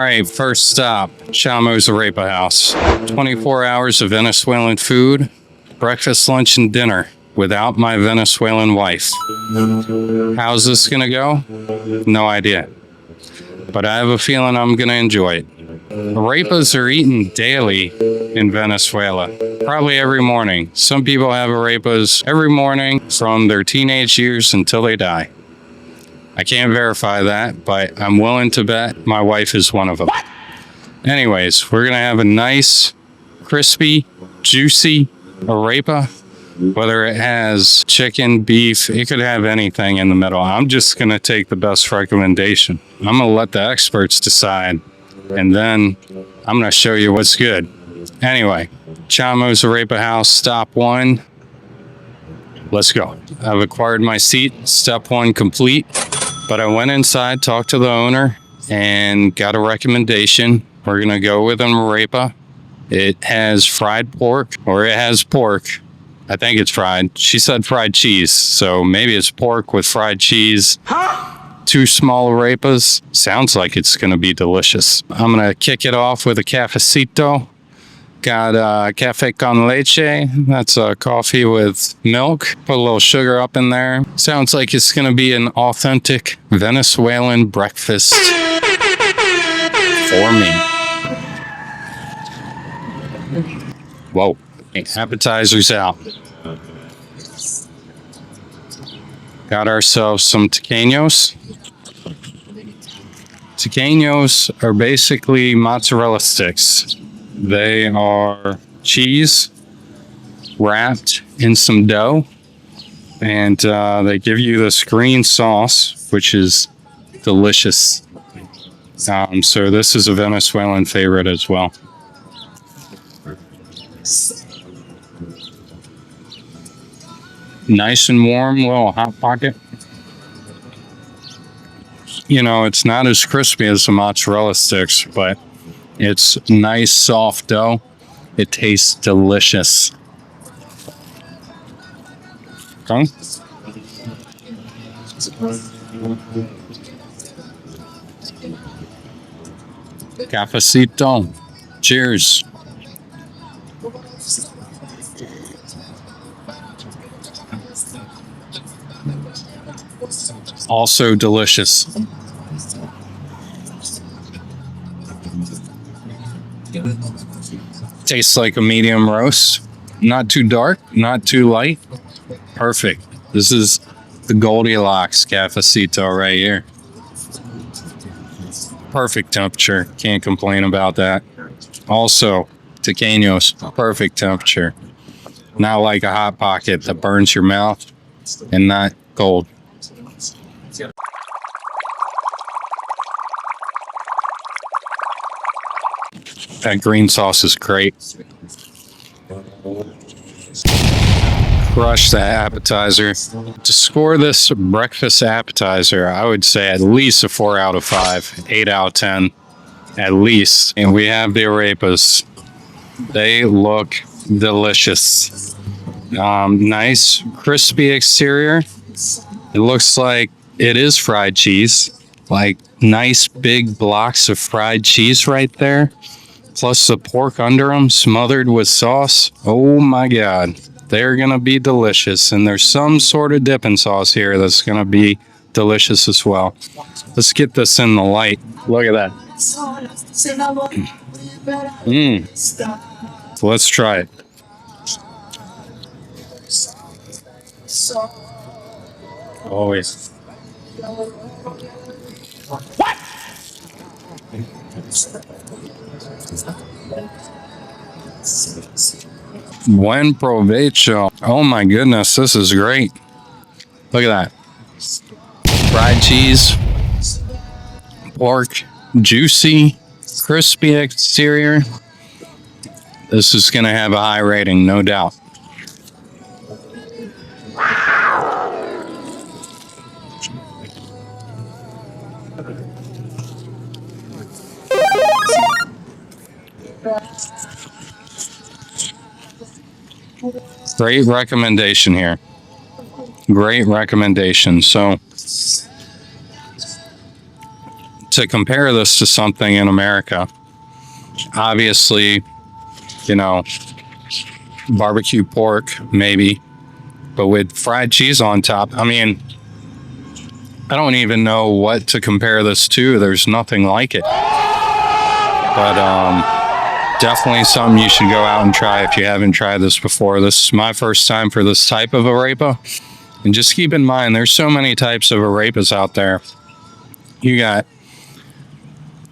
All right, first stop, Chamo's Arepa House. 24 hours of Venezuelan food, breakfast, lunch, and dinner without my Venezuelan wife. How's this gonna go? No idea. But I have a feeling I'm gonna enjoy it. Arepas are eaten daily in Venezuela, probably every morning. Some people have arepas every morning from their teenage years until they die. I can't verify that, but I'm willing to bet my wife is one of them. Anyways, we're gonna have a nice, crispy, juicy arepa. Whether it has chicken, beef, it could have anything in the middle. I'm just gonna take the best recommendation. I'm gonna let the experts decide, and then I'm gonna show you what's good. Anyway, Chamo's Arepa House, stop one. Let's go. I've acquired my seat, step one complete. But I went inside, talked to the owner, and got a recommendation. We're gonna go with an arepa. It has fried pork, or it has pork. I think it's fried. She said fried cheese, so maybe it's pork with fried cheese. 2 small arepas. Sounds like it's gonna be delicious. I'm gonna kick it off with a cafecito. Got cafe con leche. That's a coffee with milk. Put a little sugar up in there. Sounds like it's gonna be an authentic Venezuelan breakfast for me. Whoa. Appetizers out. Got ourselves some tequeños. Tequeños are basically mozzarella sticks. They are cheese wrapped in some dough, and they give you this green sauce, which is delicious. So this is a Venezuelan favorite as well. Nice and warm, little hot pocket. You know, it's not as crispy as the mozzarella sticks, but it's nice, soft dough. It tastes delicious. Okay. Cafecito. Cheers. Also delicious. Tastes like a medium roast. Not too dark, not too light. Perfect. This is the Goldilocks cafecito right here. Perfect temperature. Can't complain about that. Also, tequeños, perfect temperature. Not like a hot pocket that burns your mouth, and not cold. That green sauce is great. Crush that appetizer. To score this breakfast appetizer, I would say at least a 4 out of 5, 8 out of 10, at least. And we have the arepas. They look delicious. Nice, crispy exterior. It looks like it is fried cheese. Like nice big blocks of fried cheese right there. Plus the pork under them, smothered with sauce. Oh my God. They're going to be delicious. And there's some sort of dipping sauce here that's going to be delicious as well. Let's get this in the light. Look at that. So let's try it. Always. What? Buen provecho. Oh my goodness, this is great. Look at that. Fried cheese, pork, juicy, crispy exterior. This is going to have a high rating, no doubt. Great recommendation here. Great recommendation. So to compare this to something in America, obviously, you know, barbecue pork, maybe, but with fried cheese on top. I mean, I don't even know what to compare this to. There's nothing like it. But definitely something you should go out and try if you haven't tried this before. This is my first time for this type of arepa. And just keep in mind, there's so many types of arepas out there. You got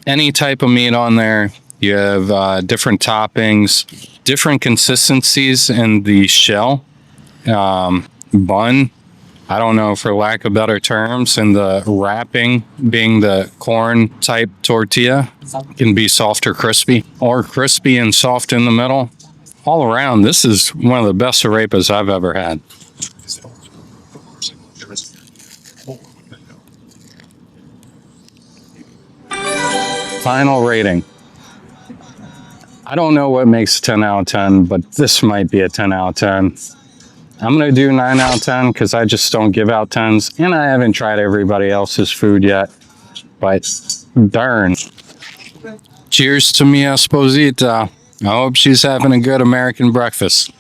any type of meat on there. You have different toppings, different consistencies in the shell, bun, I don't know, for lack of better terms, and the wrapping being the corn type tortilla can be soft or crispy and soft in the middle. All around, this is one of the best arepas I've ever had. Final rating. I don't know what makes 10 out of 10, but this might be a 10 out of 10. I'm going to do 9 out of 10 because I just don't give out 10s. And I haven't tried everybody else's food yet. But darn. Cheers to mi esposita. I hope she's having a good American breakfast.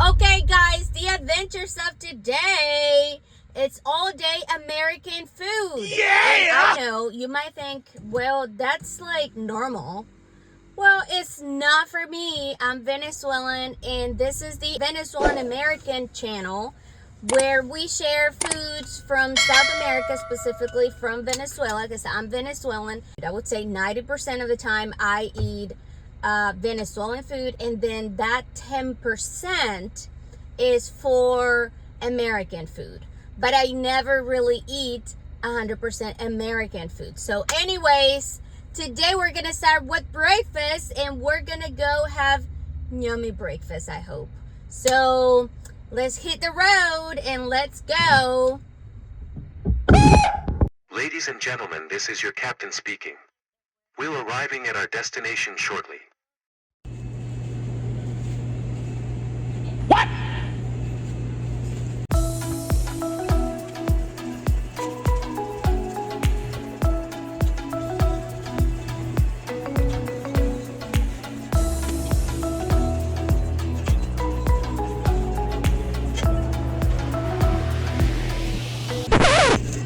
Okay, guys, the adventures of today. It's all day American food. Yeah! And I know, you might think, well, that's like normal. Well, it's not for me. I'm Venezuelan, and this is the Venezuelamerican channel where we share foods from South America, specifically from Venezuela, because I'm Venezuelan. I would say 90% of the time I eat Venezuelan food, and then that 10% is for American food. But I never really eat 100% American food. So anyways, today we're going to start with breakfast, and we're going to go have yummy breakfast, I hope. So let's hit the road and let's go. Ladies and gentlemen, this is your captain speaking. We're arriving at our destination shortly. What?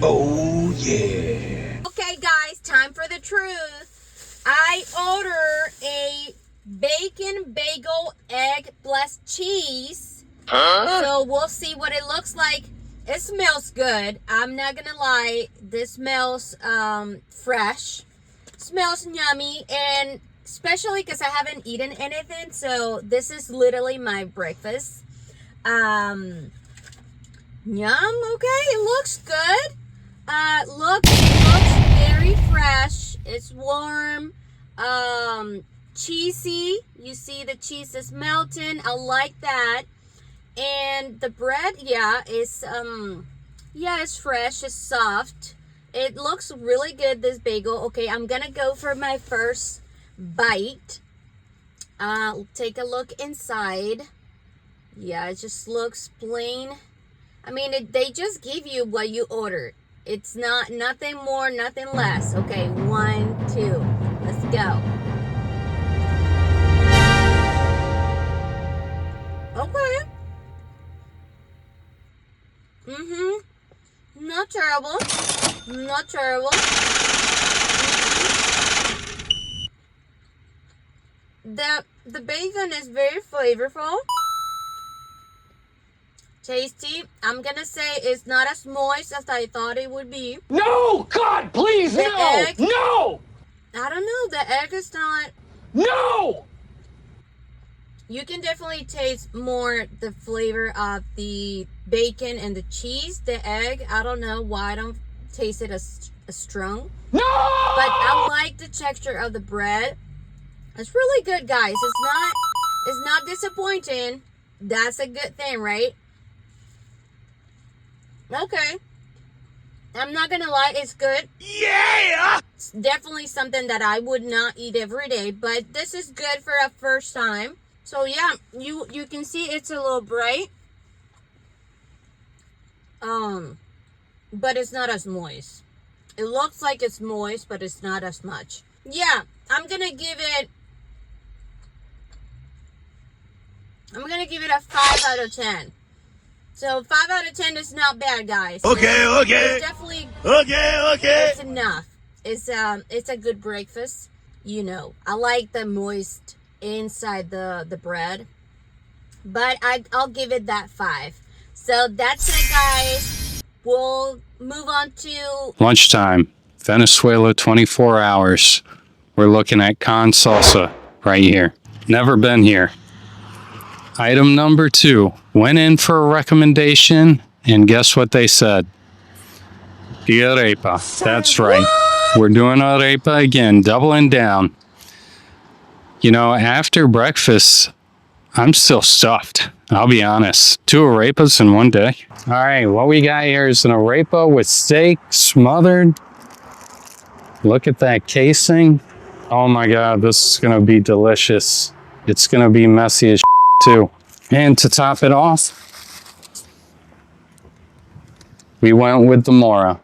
Oh yeah. Okay guys, time for the truth. I order a bacon bagel egg plus cheese. So we'll see what it looks like. It smells good. I'm not gonna lie, this smells fresh. Smells yummy, and especially because I haven't eaten anything, so this is literally my breakfast. Yum. Okay, it looks good. Looks very fresh. It's warm, cheesy. You see the cheese is melting. I like that. And the bread, is it's fresh. It's soft. It looks really good, this bagel. Okay, I'm gonna go for my first bite. Take a look inside. Yeah, it just looks plain. I mean, they just give you what you ordered. It's not nothing more, nothing less. Okay, 1, 2. Let's go. Okay. Not terrible. Not terrible. The bacon is very flavorful. Tasty. I'm gonna say it's not as moist as I thought it would be. No! God, please, The no! egg- No! I don't know. The egg is not. No! You can definitely taste more the flavor of the bacon and the cheese. The egg, I don't know why I don't taste it as strong. No! But I like the texture of the bread. It's really good, guys. It's not disappointing. That's a good thing, right? Okay. I'm not gonna lie, it's good. Yeah! It's definitely something that I would not eat every day, but this is good for a first time. So yeah, you can see it's a little bright. But it's not as moist. It looks like it's moist, but it's not as much. Yeah, I'm gonna give it a 5 out of 10. So 5 out of 10 is not bad, guys. Okay. It's definitely Okay. it's enough. It's a good breakfast. You know, I like the moist inside the bread, but I'll give it that 5. So that's it, guys. We'll move on to Lunchtime, Venezuela 24 hours. We're looking at con salsa right here. Never been here. Item number 2. Went in for a recommendation, and guess what they said? The arepa. That's right. We're doing arepa again, doubling down. You know, after breakfast, I'm still stuffed. I'll be honest. 2 arepas in one day. All right, what we got here is an arepa with steak smothered. Look at that casing. Oh my God, this is gonna be delicious. It's gonna be messy as too. And to top it off, we went with the mora.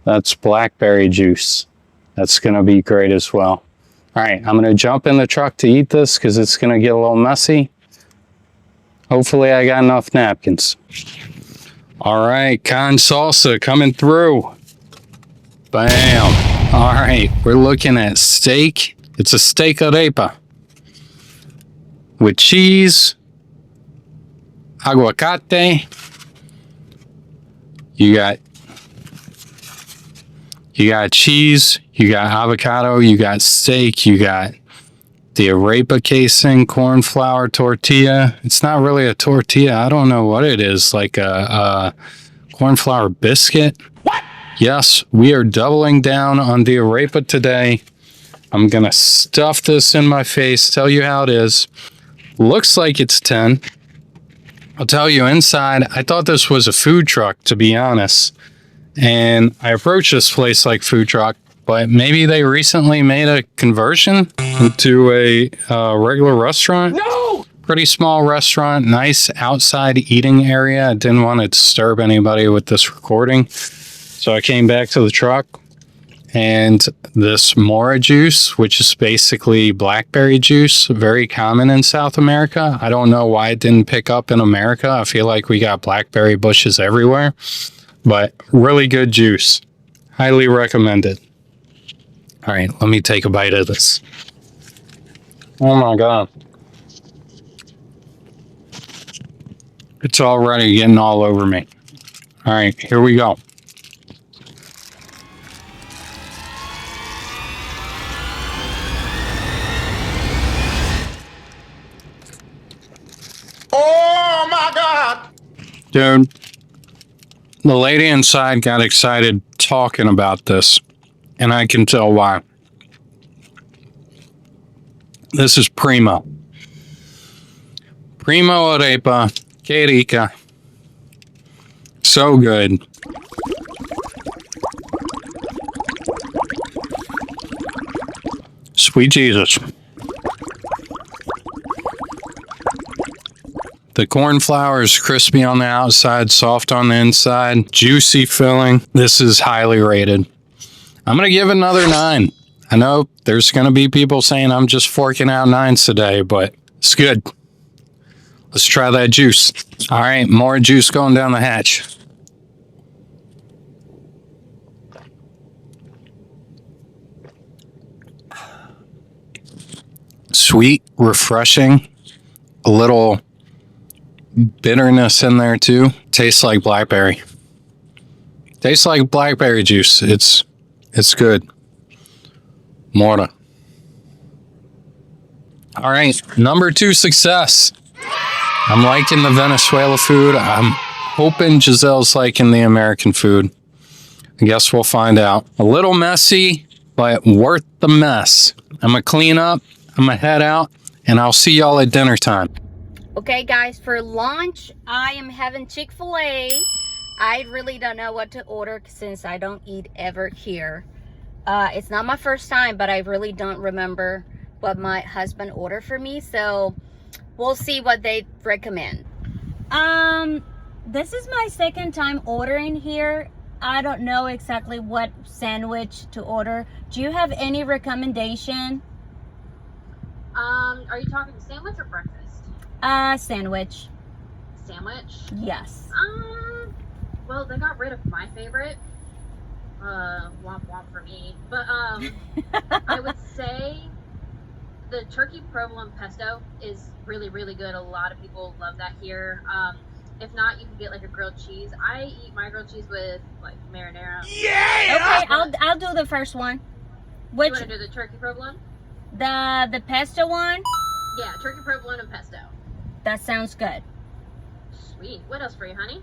That's blackberry juice. That's gonna be great as well. All right, I'm gonna jump in the truck to eat this because it's gonna get a little messy. Hopefully I got enough napkins. All right, con salsa coming through. Bam. All right, we're looking at steak. It's a steak arepa with cheese, aguacate. You got cheese, you got avocado, you got steak, you got the arepa casing, corn flour tortilla. It's not really a tortilla. I don't know what it is, like a corn flour biscuit. What? Yes, we are doubling down on the arepa today. I'm gonna stuff this in my face, tell you how it is. Looks like it's 10. I'll tell you, inside, I thought this was a food truck, to be honest. And I approached this place like food truck, but maybe they recently made a conversion into a regular restaurant. No! Pretty small restaurant, nice outside eating area. I didn't want to disturb anybody with this recording. So I came back to the truck, and this mora juice, which is basically blackberry juice, very common in South America. I don't know why it didn't pick up in America. I feel like we got blackberry bushes everywhere, but really good juice. Highly recommended. All right, let me take a bite of this. Oh my God. It's already getting all over me. All right, here we go. Oh my God! Dude, the lady inside got excited talking about this, and I can tell why. This is primo. Primo arepa, que rica. So good. Sweet Jesus. The corn flour is crispy on the outside, soft on the inside, juicy filling. This is highly rated. I'm going to give it another 9. I know there's going to be people saying I'm just forking out 9s today, but it's good. Let's try that juice. All right, more juice going down the hatch. Sweet, refreshing, a little bitterness in there too. Tastes like blackberry. Tastes like blackberry juice. It's good. Mora. All right, number 2 success. I'm liking the Venezuela food. I'm hoping Giselle's liking the American food. I guess we'll find out. A little messy, but worth the mess. I'm gonna clean up, I'm gonna head out, and I'll see y'all at dinner time. Okay, guys, for lunch, I am having Chick-fil-A. I really don't know what to order since I don't eat ever here. It's not my first time, but I really don't remember what my husband ordered for me, so we'll see what they recommend. This is my second time ordering here. I don't know exactly what sandwich to order. Do you have any recommendation? Are you talking sandwich or breakfast? Sandwich. Sandwich? Yes. Well, they got rid of my favorite. Womp womp for me. But, I would say the turkey provolone pesto is really, really good. A lot of people love that here. If not, you can get like a grilled cheese. I eat my grilled cheese with like marinara. Yeah! Okay, I'll do the first one. Which You want to do the turkey provolone? the pesto one? Yeah, turkey provolone and pesto. That sounds good. Sweet. What else for you, honey?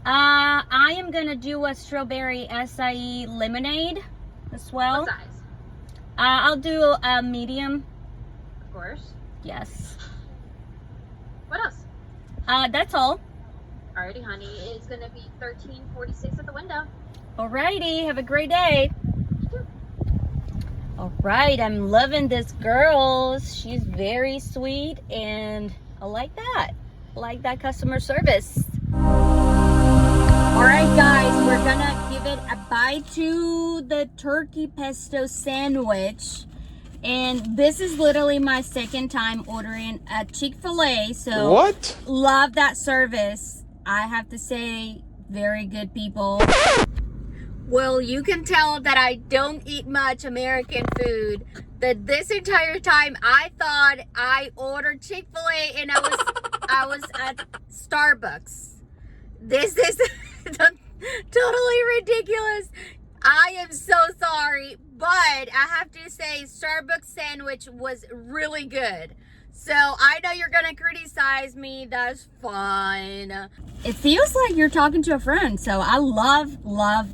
I am gonna do a strawberry acai lemonade as well. What size? I'll do a medium. Of course. Yes. What else? That's all. Alrighty, honey. It's gonna be $13.46 at the window. Alrighty, have a great day. You too. Alright, I'm loving this girl. She's very sweet and I like that. I like that customer service. Alright guys, we're gonna give it a bite to the turkey pesto sandwich. And this is literally my second time ordering at Chick-fil-A. So What? love that service. I have to say, very good people. Well, you can tell that I don't eat much American food. That this entire time I thought I ordered Chick-fil-A and I was at Starbucks. This is totally ridiculous. I am so sorry, but I have to say Starbucks sandwich was really good. So I know you're gonna criticize me, that's fine. It feels like you're talking to a friend, so I love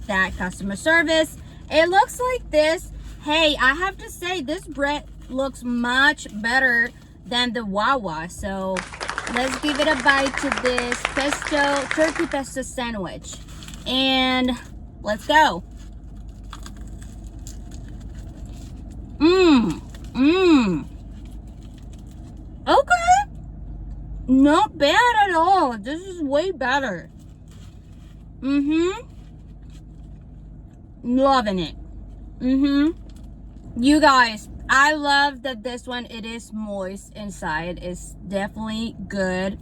that customer service. It looks like this. Hey, I have to say this bread looks much better than the Wawa. So let's give it a bite to this turkey pesto sandwich. And let's go. Okay. Not bad at all. This is way better. Loving it. You guys, I love that this one, it is moist inside. It's definitely good.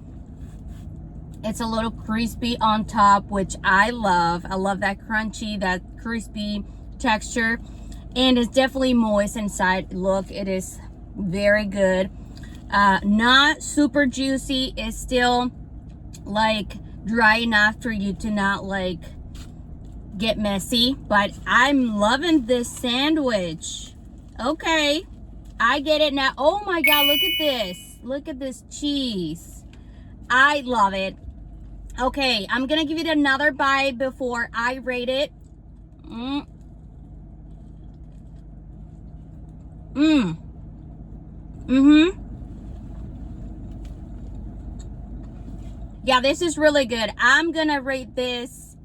It's a little crispy on top, which I love. I love that crunchy, that crispy texture. And it's definitely moist inside. Look, it is very good. Not super juicy. It's still like dry enough for you to not like get messy. But I'm loving this sandwich. Okay, I get it now. Oh my God, look at this. Look at this cheese. I love it. Okay, I'm gonna give it another bite before I rate it. Yeah, this is really good. I'm gonna rate this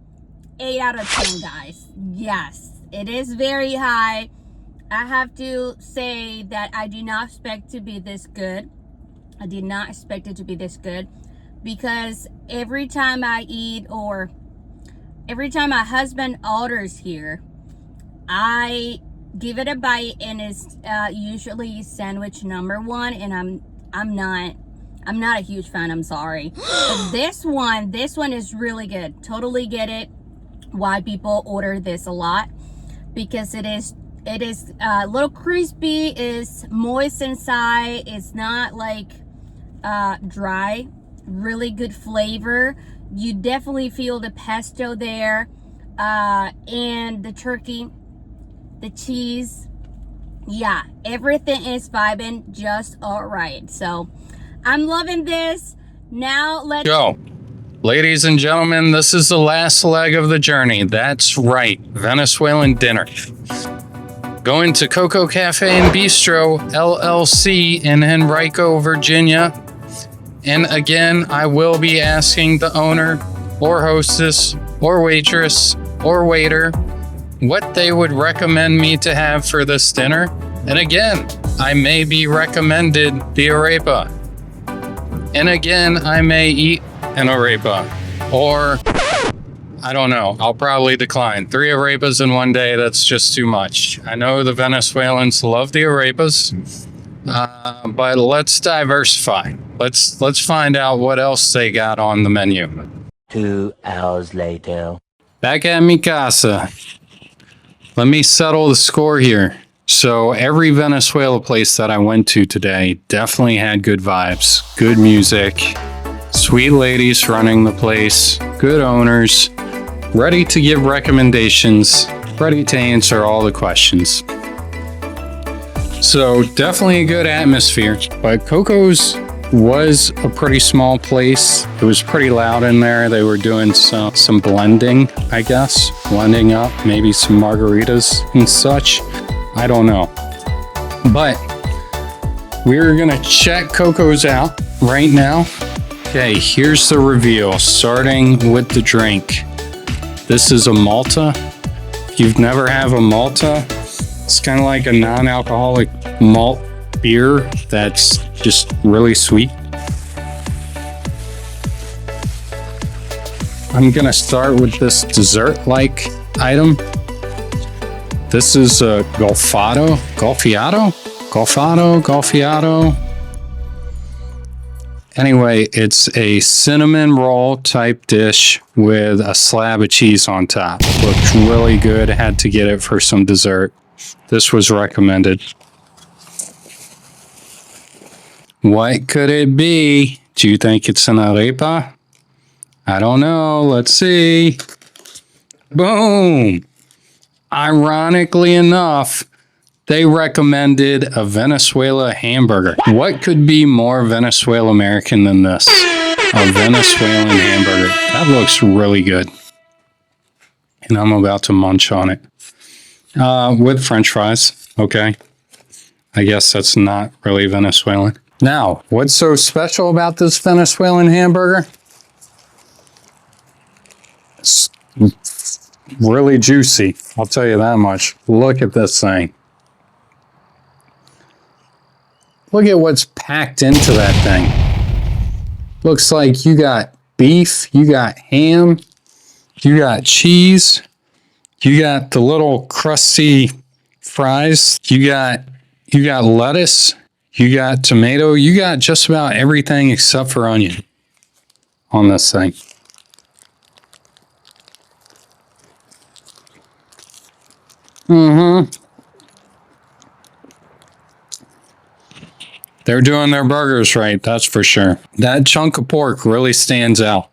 8 out of 10, guys. Yes, it is very high. I have to say that I did not expect to be this good. I did not expect it to be this good, because every time I eat, or every time my husband orders here, I give it a bite and it's usually sandwich number one, and I'm not a huge fan, I'm sorry. But this one is really good. Totally get it why people order this a lot, because it is a little crispy, is moist inside, it's not like dry, really good flavor. You definitely feel the pesto there, and the turkey, the cheese. Yeah, everything is vibing just all right. So I'm loving this. Now let's go. Ladies and gentlemen, this is the last leg of the journey. That's right, Venezuelan dinner. Going to Coco Cafe and Bistro, LLC in Henrico, Virginia. And again, I will be asking the owner or hostess or waitress or waiter what they would recommend me to have for this dinner. And again, I may be recommended the arepa. And again, I may eat an arepa or I don't know. I'll probably decline. 3 arepas in one day, that's just too much. I know the Venezuelans love the arepas, but let's diversify. Let's find out what else they got on the menu. 2 hours later. Back at mi casa. Let me settle the score here. So every Venezuela place that I went to today definitely had good vibes, good music, sweet ladies running the place, good owners, ready to give recommendations, ready to answer all the questions. So definitely a good atmosphere, but Coco's was a pretty small place. It was pretty loud in there. They were doing some blending, I guess, blending up maybe some margaritas and such. I don't know. But we're gonna check Coco's out right now. Okay, here's the reveal, starting with the drink. This is a Malta. If you've never had a Malta, it's kind of like a non-alcoholic malt beer that's just really sweet. I'm gonna start with this dessert-like item. This is a golfado. Anyway, it's a cinnamon roll type dish with a slab of cheese on top. Looked really good. Had to get it for some dessert. This was recommended. What could it be? Do you think it's an arepa? I don't know. Let's see. Boom. Ironically enough, they recommended a Venezuela hamburger. What could be more Venezuelamerican than this? A Venezuelan hamburger. That looks really good. And I'm about to munch on it. With French fries. Okay. I guess that's not really Venezuelan. Now, what's so special about this Venezuelan hamburger? It's really juicy. I'll tell you that much. Look at this thing. Look at what's packed into that thing. Looks like you got beef, you got ham, you got cheese, you got the little crusty fries, you got lettuce, you got tomato, you got just about everything except for onion on this thing. They're doing their burgers right, that's for sure. That chunk of pork really stands out.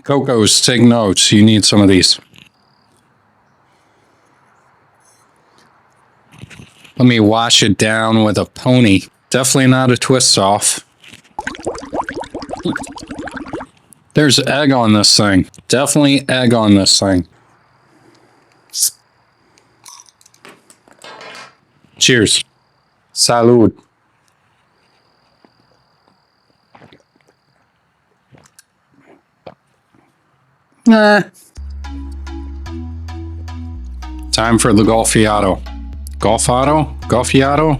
Coco's, take notes. You need some of these. Let me wash it down with a pony. Definitely not a twist off. There's egg on this thing. Definitely egg on this thing. Cheers. Salud. Time for the golfiado. Golfiado?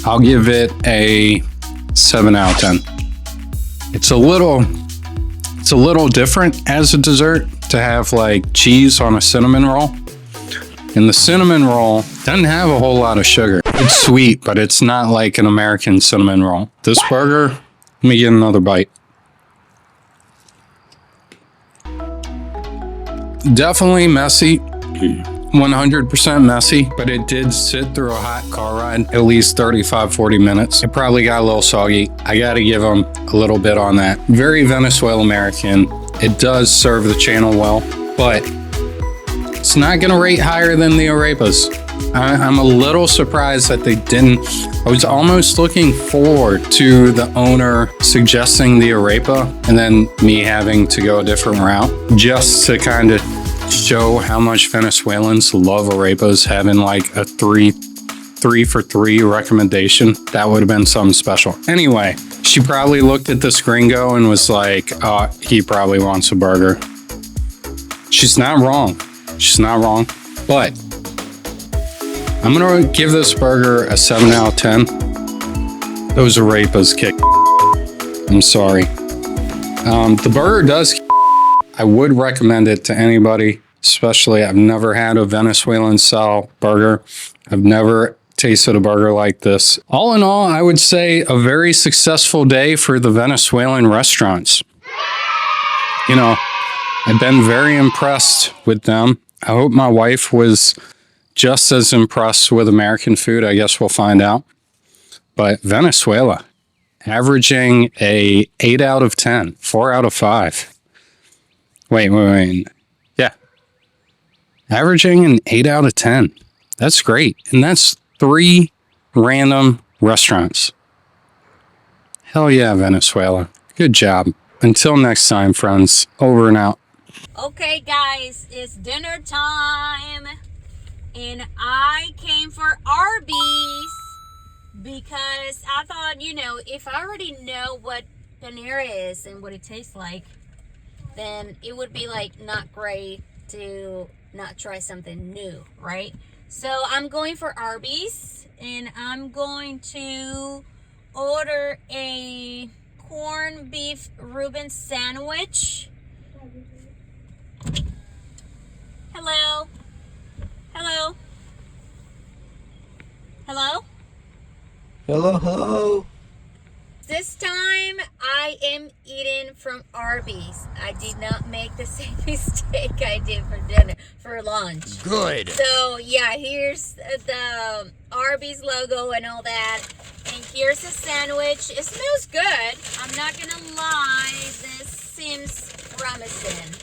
I'll give it a 7 out of 10. It's a little different as a dessert to have like cheese on a cinnamon roll. And the cinnamon roll doesn't have a whole lot of sugar. It's sweet, but it's not like an American cinnamon roll. This burger, let me get another bite. Definitely messy. 100% messy, but it did sit through a hot car ride, at least 35-40 minutes. It probably got a little soggy. I gotta give them a little bit on that. Very Venezuelamerican. It does serve the channel well, but it's not gonna rate higher than the arepas. I'm a little surprised that they didn't. I was almost looking forward to the owner suggesting the arepa and then me having to go a different route just to kind of show how much Venezuelans love arepas, having like a three for three recommendation. That would have been something special. Anyway, she probably looked at this gringo and was like, oh, he probably wants a burger. She's not wrong. But I'm gonna give this burger a 7 out of 10. Those arepas kick. I'm sorry. The burger does. I would recommend it to anybody, especially I've never had a Venezuelan style burger. I've never tasted a burger like this. All in all, I would say a very successful day for the Venezuelan restaurants. You know, I've been very impressed with them. I hope my wife was just as impressed with American food. I guess we'll find out. But Venezuela, averaging a 8 out of 10, 4 out of 5. Wait. Yeah. Averaging an 8 out of 10. That's great. And that's 3 random restaurants. Hell yeah, Venezuela. Good job. Until next time, friends. Over and out. Okay, guys, it's dinner time. And I came for Arby's because I thought, you know, if I already know what panera is and what it tastes like, then it would be like not great to not try something new, right? So I'm going for Arby's and I'm going to order a corned beef Reuben sandwich. Hello? Hello? Hello? Hello. This time I am eating from Arby's. I did not make the same mistake I did for lunch. Good. So yeah, here's the Arby's logo and all that. And here's the sandwich. It smells good. I'm not gonna lie, this seems promising.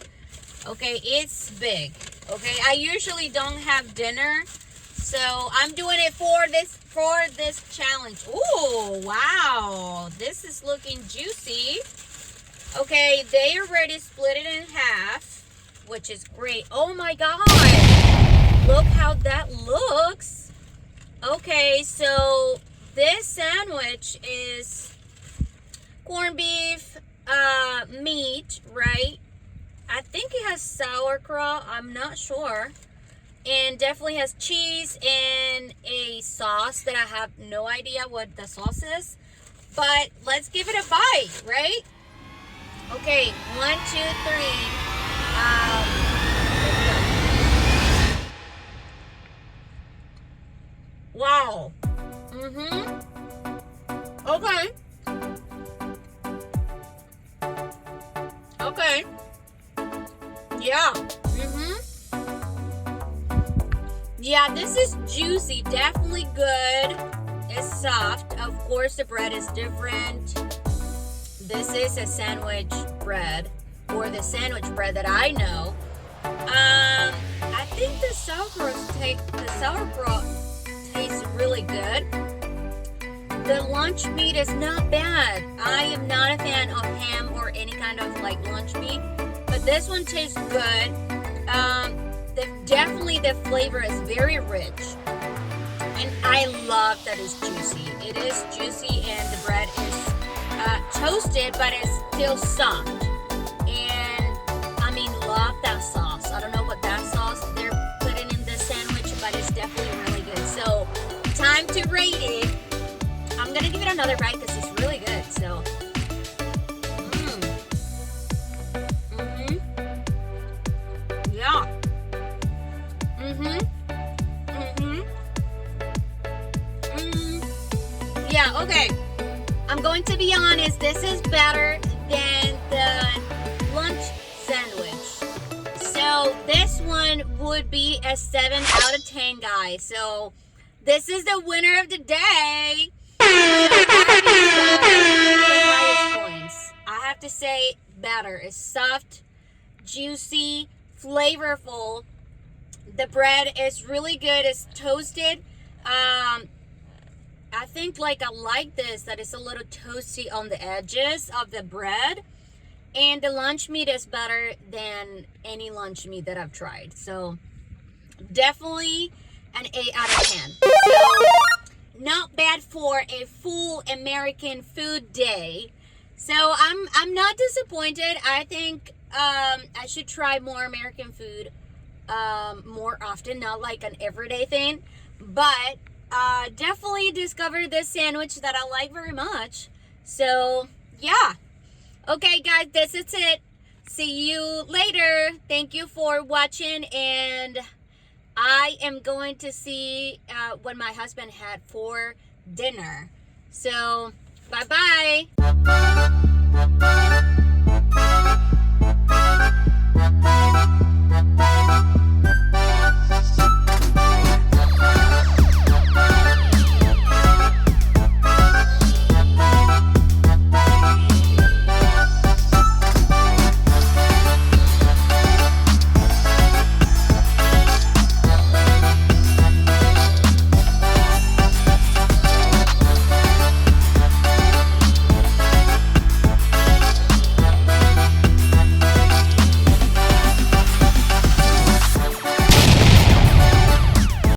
Okay, it's big. Okay, I usually don't have dinner, so I'm doing it for this challenge. Oh wow, this is looking juicy. Okay, they already split it in half, which is great. Oh my god, look how that looks. Okay, so this sandwich is corned beef, meat, right? I think it has sauerkraut, I'm not sure. And definitely has cheese and a sauce that I have no idea what the sauce is. But let's give it a bite, right? Okay, 1, 2, 3. Wow. Okay. Okay. Yeah. Yeah, this is juicy. Definitely good. It's soft. Of course, the bread is different. This is a sandwich bread, or the sandwich bread that I know. I think the sauerkraut tastes really good. The lunch meat is not bad. I am not a fan of ham or any kind of like lunch meat, but this one tastes good. Definitely the flavor is very rich, and I love that it's juicy. It is juicy, and the bread is toasted, but it's still soft. And I mean, love that sauce. I don't know what that sauce they're putting in this sandwich, but it's definitely really good. So time to rate it. I'm gonna give it another bite because it's really good. So yeah. Yeah, okay. I'm going to be honest, this is better than the lunch sandwich. So this one would be a 7 out of 10, guys. So this is the winner of the day. I have to say better. It's soft, juicy, flavorful. The bread is really good. It's toasted. I think like I like this, that it's a little toasty on the edges of the bread. And the lunch meat is better than any lunch meat that I've tried. So definitely an 8 out of 10. So not bad for a full American food day. So I'm not disappointed. I think I should try more American food more often, not like an everyday thing. but definitely discovered this sandwich that I like very much. So yeah. Okay guys, this is it. See you later. Thank you for watching, and I am going to see what my husband had for dinner. So bye bye.